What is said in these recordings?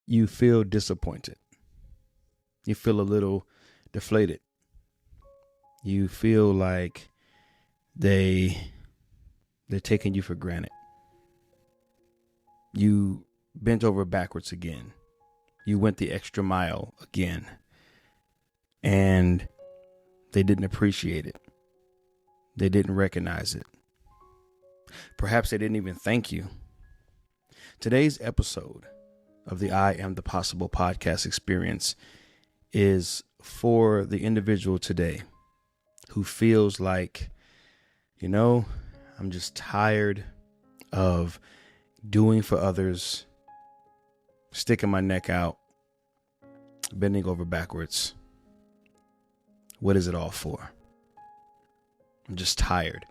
you feel disappointed. You feel a little deflated. You feel like they're taking you for granted. You bent over backwards again. You went the extra mile again. And they didn't appreciate it. They didn't recognize it. Perhaps they didn't even thank you. Today's episode of the I Am the Possible podcast experience is for the individual today who feels like, I'm just tired of doing for others, sticking my neck out, bending over backwards. What is it all for? I'm just tired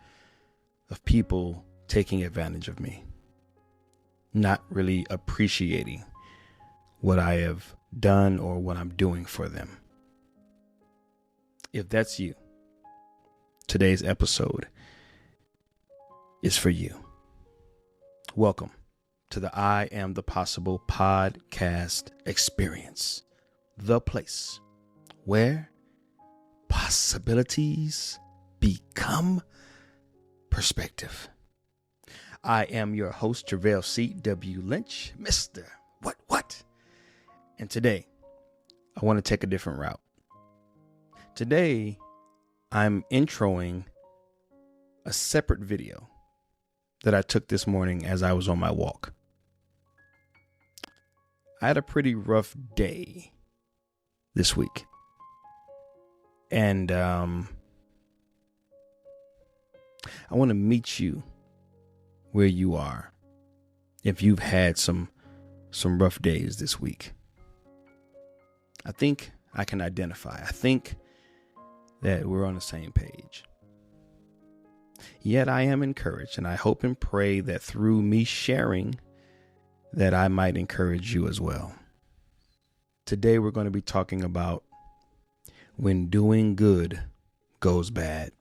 of people taking advantage of me, not really appreciating what I have done or what I'm doing for them. If that's you, today's episode is for you. Welcome to the I Am the Possible podcast experience, the place where possibilities become perspective. I am your host, JaVale C.W. Lynch, Mr. What? And today, I want to take a different route. Today, I'm introing a separate video that I took this morning as I was on my walk. I had a pretty rough day this week. And I want to meet you where you are if you've had some rough days this week. I think I can identify. I think that we're on the same page. Yet I am encouraged, and I hope and pray that through me sharing that I might encourage you as well. Today we're going to be talking about when doing good goes bad.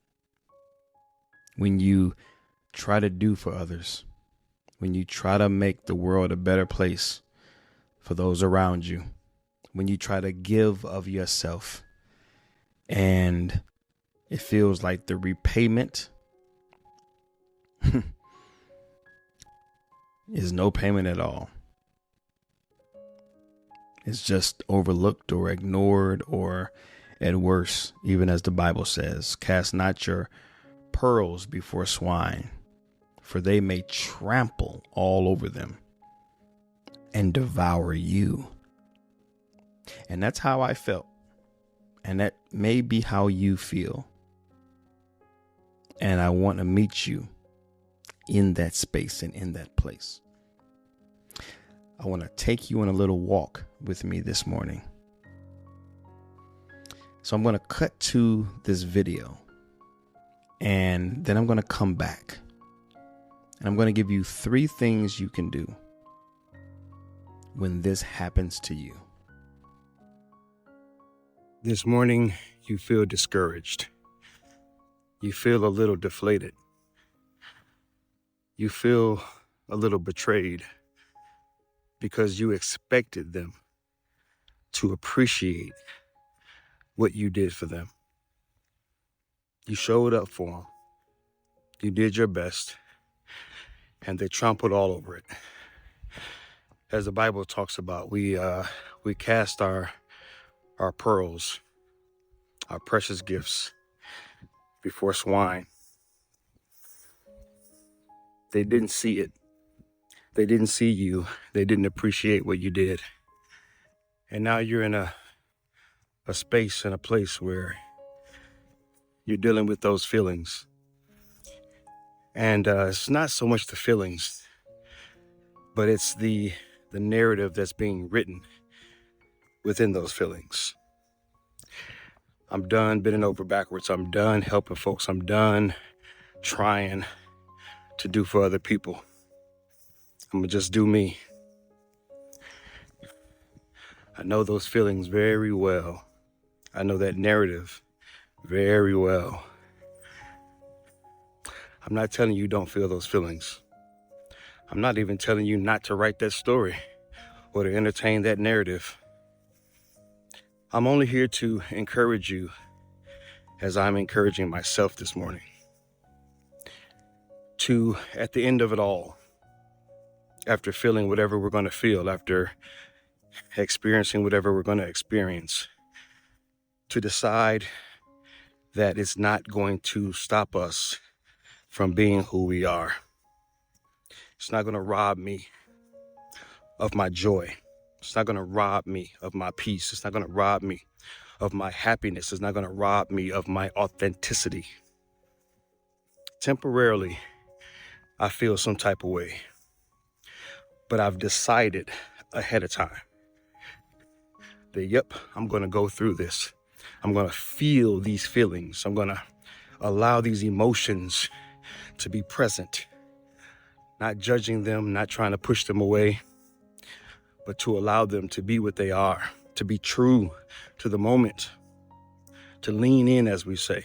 When you try to do for others. When you try to make the world a better place for those around you. When you try to give of yourself and it feels like the repayment is no payment at all. It's just overlooked or ignored, or at worst, even as the Bible says, cast not your pearls before swine, for they may trample all over them and devour you. And that's how I felt. And that may be how you feel. And I want to meet you in that space and in that place. I want to take you on a little walk with me this morning. So I'm going to cut to this video, and then I'm going to come back, and I'm going to give you 3 things you can do when this happens to you. This morning, you feel discouraged. You feel a little deflated. You feel a little betrayed because you expected them to appreciate what you did for them. You showed up for them. You did your best, and they trampled all over it. As the Bible talks about, we cast our pearls, our precious gifts, before swine. They didn't see it. They didn't see you. They didn't appreciate what you did. And now you're in a space and a place where you're dealing with those feelings. And it's not so much the feelings, but it's the narrative that's being written within those feelings. I'm done bending over backwards. I'm done helping folks. I'm done trying to do for other people. I'm gonna just do me. I know those feelings very well. I know that narrative very well. I'm not telling you don't feel those feelings. I'm not even telling you not to write that story or to entertain that narrative. I'm only here to encourage you as I'm encouraging myself this morning. To, at the end of it all, after feeling whatever we're going to feel, after experiencing whatever we're going to experience, to decide that it's not going to stop us from being who we are. It's not going to rob me of my joy. It's not going to rob me of my peace. It's not going to rob me of my happiness. It's not going to rob me of my authenticity. Temporarily, I feel some type of way, but I've decided ahead of time that, yep, I'm going to go through this. I'm going to feel these feelings. I'm going to allow these emotions to be present, not judging them, not trying to push them away, but to allow them to be what they are, to be true to the moment, to lean in, as we say.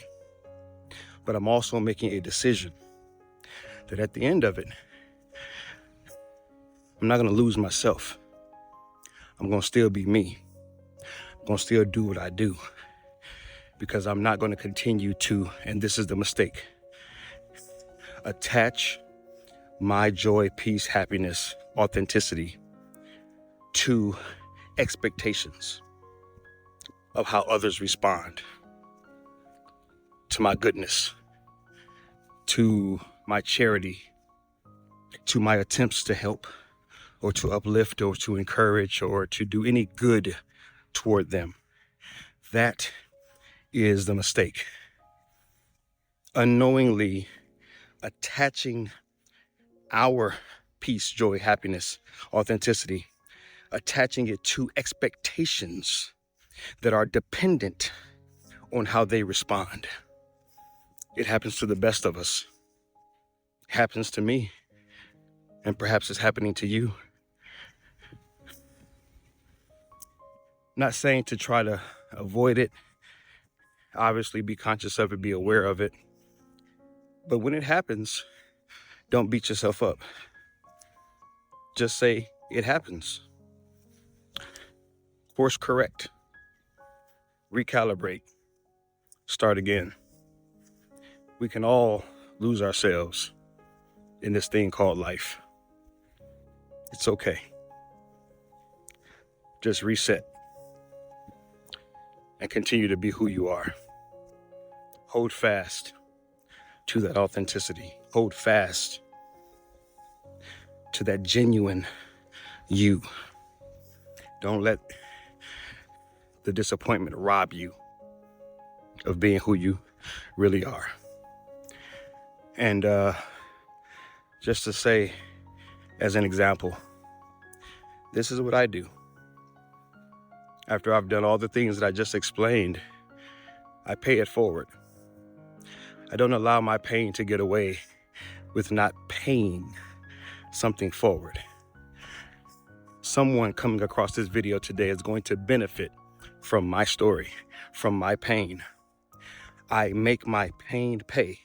But I'm also making a decision that at the end of it, I'm not going to lose myself. I'm going to still be me. I'm going to still do what I do, because I'm not going to continue to, and this is the mistake, attach my joy, peace, happiness, authenticity to expectations of how others respond to my goodness, to my charity, to my attempts to help or to uplift or to encourage or to do any good toward them. That is the mistake. Unknowingly attaching our peace, joy, happiness, authenticity, attaching it to expectations that are dependent on how they respond. It happens to the best of us. It happens to me, and perhaps it's happening to you. Not saying to try to avoid it. Obviously, be conscious of it, be aware of it. But when it happens, don't beat yourself up. Just say it happens. Course correct. Recalibrate. Start again. We can all lose ourselves in this thing called life. It's okay. Just reset and continue to be who you are. Hold fast to that authenticity. Hold fast to that genuine you. Don't let the disappointment rob you of being who you really are. And just to say, as an example, this is what I do. After I've done all the things that I just explained, I pay it forward. I don't allow my pain to get away with not paying something forward. Someone coming across this video today is going to benefit from my story, from my pain. I make my pain pay.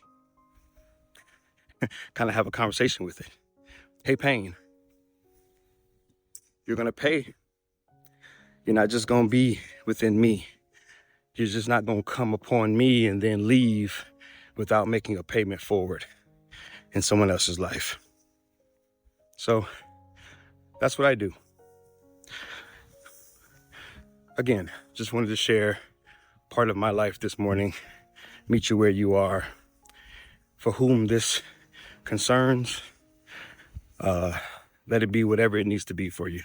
Kind of have a conversation with it. Hey, pain, you're going to pay. You're not just going to be within me. You're just not going to come upon me and then leave without making a payment forward in someone else's life. So that's what I do. Again, just wanted to share part of my life this morning. Meet you where you are. For whom this concerns, let it be whatever it needs to be for you.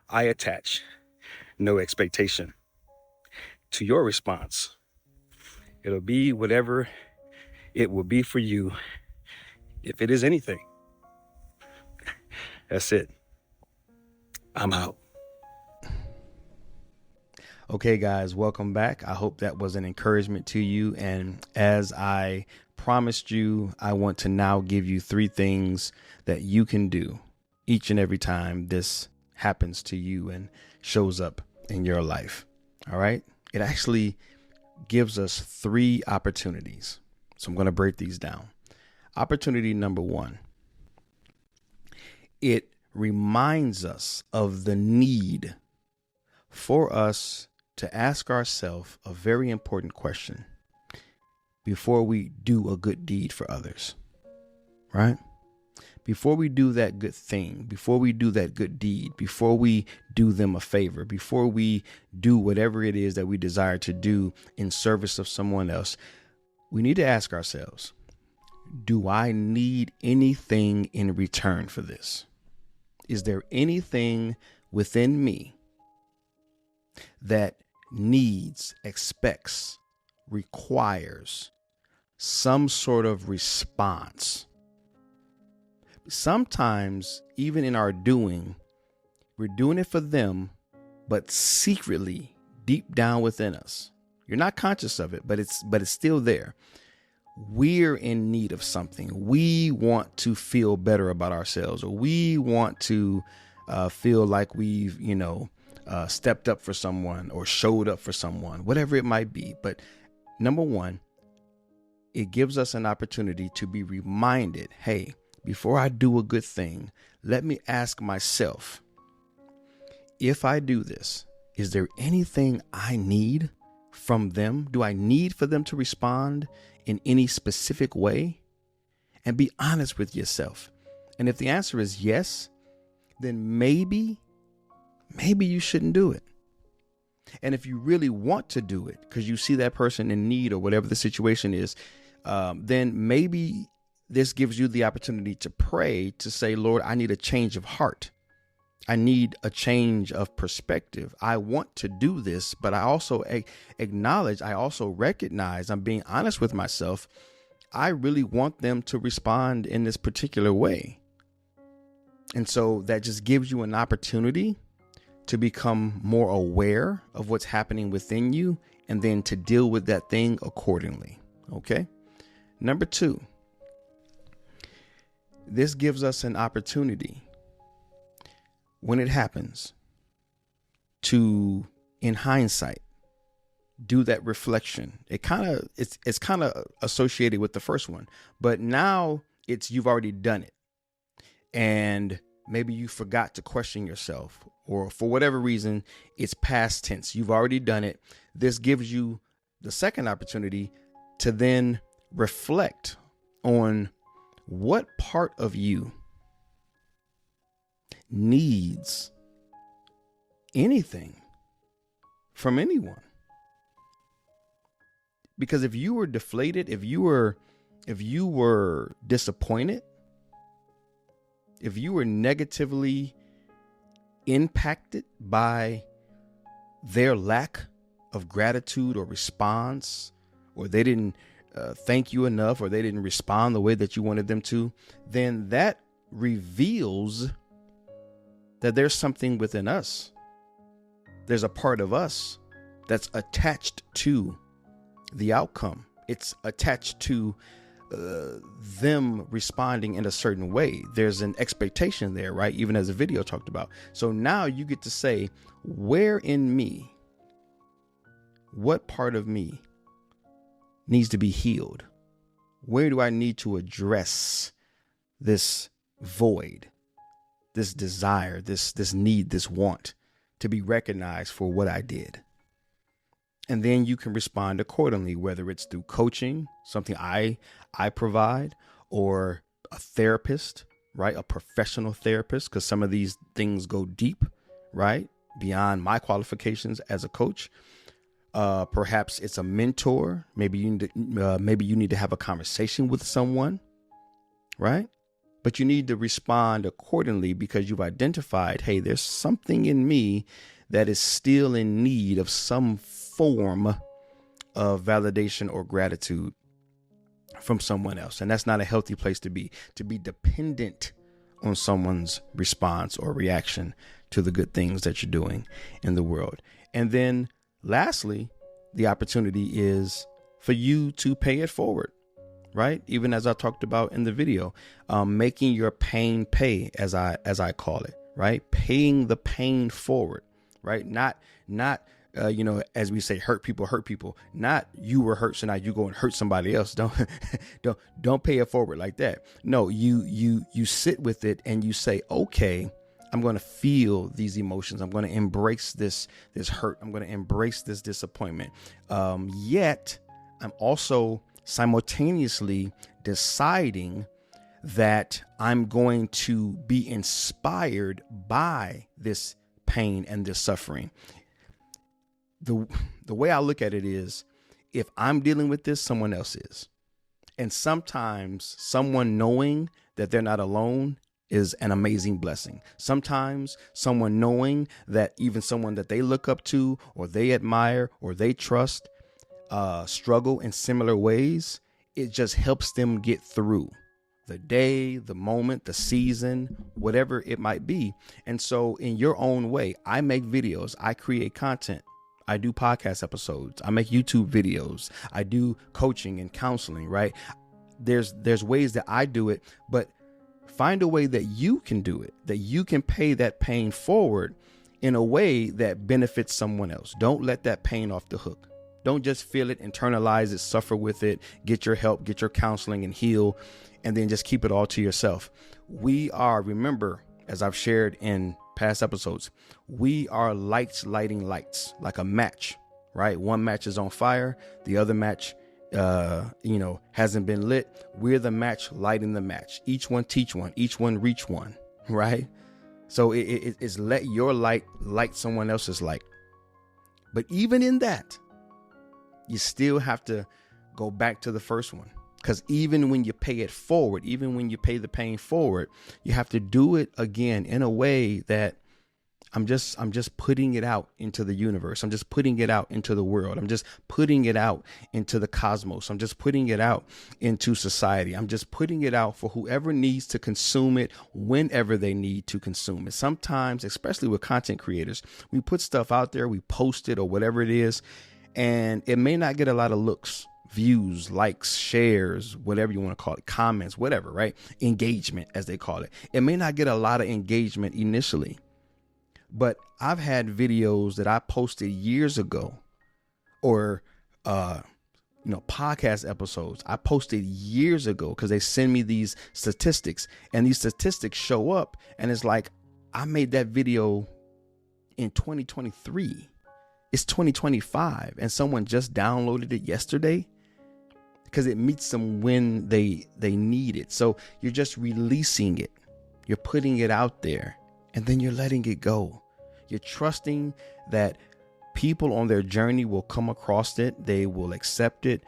I attach no expectation to your response. It'll be whatever it will be for you, if it is anything. That's it. I'm out. Okay, guys, welcome back. I hope that was an encouragement to you. And as I promised you, I want to now give you 3 things that you can do each and every time this happens to you and shows up in your life. All right. It actually gives us 3 opportunities. So I'm going to break these down. Opportunity number 1. It reminds us of the need for us to ask ourselves a very important question before we do a good deed for others, right? Before we do that good thing, before we do that good deed, before we do them a favor, before we do whatever it is that we desire to do in service of someone else, we need to ask ourselves, do I need anything in return for this? Is there anything within me that needs, expects, requires some sort of response? Sometimes, even in our doing, we're doing it for them, but secretly, deep down within us, you're not conscious of it, but it's still there. We're in need of something. We want to feel better about ourselves, or we want to feel like we've, stepped up for someone or showed up for someone, whatever it might be. But number one, it gives us an opportunity to be reminded, hey, before I do a good thing, let me ask myself, if I do this, is there anything I need from them? Do I need for them to respond in any specific way? And be honest with yourself. And if the answer is yes, then maybe you shouldn't do it. And if you really want to do it because you see that person in need or whatever the situation is, then maybe this gives you the opportunity to pray, to say, Lord, I need a change of heart. I need a change of perspective. I want to do this, but I also acknowledge, I also recognize, I'm being honest with myself. I really want them to respond in this particular way. And so that just gives you an opportunity to become more aware of what's happening within you and then to deal with that thing accordingly. Okay. Number two, this gives us an opportunity when it happens to, in hindsight, do that reflection. It's kind of associated with the first one, but now you've already done it. And maybe you forgot to question yourself, or for whatever reason, it's past tense. You've already done it. This gives you the second opportunity to then reflect on what part of you needs anything from anyone. Because if you were deflated, if you were disappointed, if you were negatively impacted by their lack of gratitude or response, or they didn't thank you enough, or they didn't respond the way that you wanted them to, then that reveals that there's something within us. There's a part of us that's attached to the outcome. It's attached to them responding in a certain way. There's an expectation there, right? Even as the video talked about. So now you get to say, where in me, what part of me needs to be healed? Where do I need to address this void, this desire, this need, this want to be recognized for what I did? And then you can respond accordingly, whether it's through coaching, something I provide, or a therapist, right? A professional therapist, because some of these things go deep, right? Beyond my qualifications as a coach. Perhaps it's a mentor. Maybe you need to have a conversation with someone, right? But you need to respond accordingly because you've identified, hey, there's something in me that is still in need of some form of validation or gratitude from someone else. And that's not a healthy place to be dependent on someone's response or reaction to the good things that you're doing in the world. And then lastly, the opportunity is for you to pay it forward, right? Even as I talked about in the video, making your pain pay, as I call it, right? Paying the pain forward, right? Not as we say, hurt people, not you were hurt, so now you go and hurt somebody else. Don't pay it forward like that. No, you sit with it and you say, okay, I'm going to feel these emotions. I'm going to embrace this hurt. I'm going to embrace this disappointment. Yet I'm also simultaneously deciding that I'm going to be inspired by this pain and this suffering. The way I look at it is, if I'm dealing with this, someone else is. And sometimes someone knowing that they're not alone is an amazing blessing. Sometimes someone knowing that even someone that they look up to or they admire or they trust struggle in similar ways, it just helps them get through the day, the moment, the season, whatever it might be. And so in your own way, I make videos, I create content. I do podcast episodes. I make YouTube videos. I do coaching and counseling, right? There's ways that I do it, but find a way that you can do it, that you can pay that pain forward in a way that benefits someone else. Don't let that pain off the hook. Don't just feel it, internalize it, suffer with it, get your help, get your counseling and heal, and then just keep it all to yourself. Remember, as I've shared in past episodes, we are lights lighting lights, like a match, right? One match is on fire, the other match hasn't been lit. We're the match lighting the match. Each one teach one, each one reach one, right? So it's let your light light someone else's light. But even in that, you still have to go back to the first one. Because even when you pay it forward, even when you pay the pain forward, you have to do it again in a way that I'm just putting it out into the universe. I'm just putting it out into the world. I'm just putting it out into the cosmos. I'm just putting it out into society. I'm just putting it out for whoever needs to consume it whenever they need to consume it. Sometimes, especially with content creators, we put stuff out there, we post it or whatever it is, and it may not get a lot of looks, views, likes, shares, whatever you want to call it, comments, whatever, right? Engagement, as they call it. It may not get a lot of engagement initially, but I've had videos that I posted years ago or, podcast episodes I posted years ago because they send me these statistics, and these statistics show up and it's like, I made that video in 2023. It's 2025 and someone just downloaded it yesterday because it meets them when they need it. So you're just releasing it. You're putting it out there and then you're letting it go. You're trusting that people on their journey will come across it. They will accept it.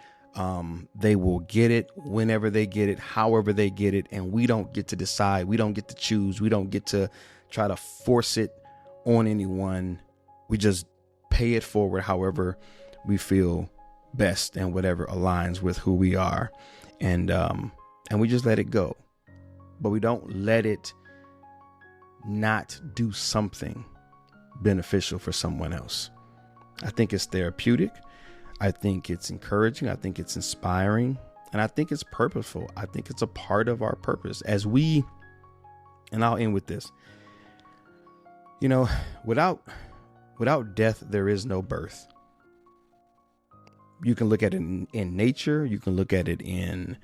They will get it whenever they get it, however they get it. And we don't get to decide. We don't get to choose. We don't get to try to force it on anyone. We just pay it forward however we feel best and whatever aligns with who we are. And we just let it go. But we don't let it not do something beneficial for someone else. I think it's therapeutic. I think it's encouraging. I think it's inspiring. And I think it's purposeful. I think it's a part of our purpose and I'll end with this. Without death, there is no birth. You can look at it in nature. You can look at it in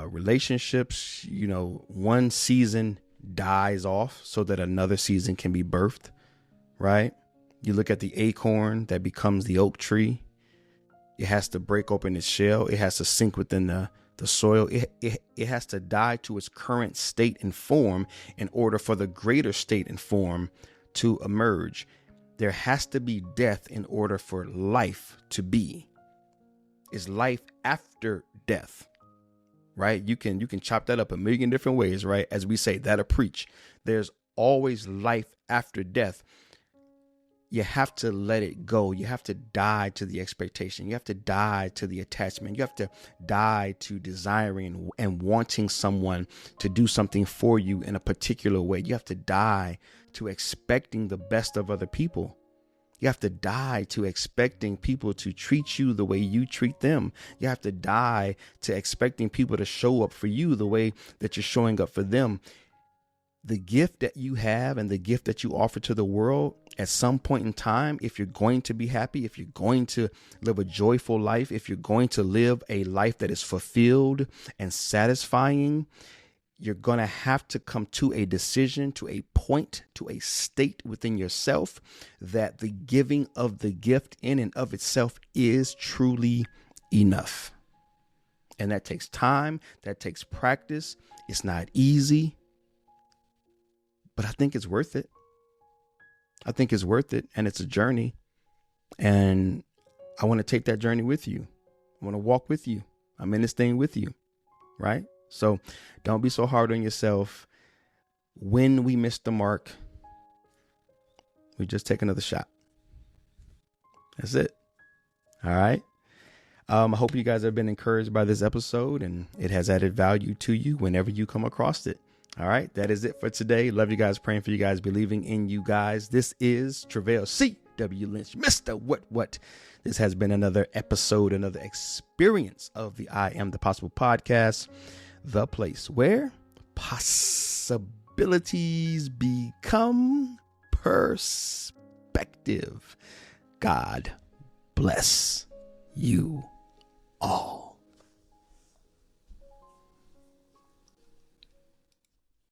relationships. One season dies off so that another season can be birthed, right? You look at the acorn that becomes the oak tree. It has to break open its shell. It has to sink within the soil. It has to die to its current state and form in order for the greater state and form to emerge. There has to be death in order for life to be. Is life after death, right? You can chop that up a million different ways, right? As we say, that'll preach. There's always life after death. You have to let it go. You have to die to the expectation. You have to die to the attachment. You have to die to desiring and wanting someone to do something for you in a particular way. You have to die to expecting the best of other people. You have to die to expecting people to treat you the way you treat them. You have to die to expecting people to show up for you the way that you're showing up for them. The gift that you have and the gift that you offer to the world at some point in time, if you're going to be happy, if you're going to live a joyful life, if you're going to live a life that is fulfilled and satisfying, you're going to have to come to a decision, to a point, to a state within yourself that the giving of the gift in and of itself is truly enough. And that takes time. That takes practice. It's not easy, but I think it's worth it. I think it's worth it. And it's a journey. And I want to take that journey with you. I want to walk with you. I'm in this thing with you. Right? So don't be so hard on yourself. When we miss the mark, we just take another shot. That's it. All right. I hope you guys have been encouraged by this episode and it has added value to you whenever you come across it. All right. That is it for today. Love you guys. Praying for you guys. Believing in you guys. This is Travail C.W. Lynch, Mr. What. This has been another episode, another experience of the I Am the Possible podcast, the place where possibilities become perspective. God bless you all.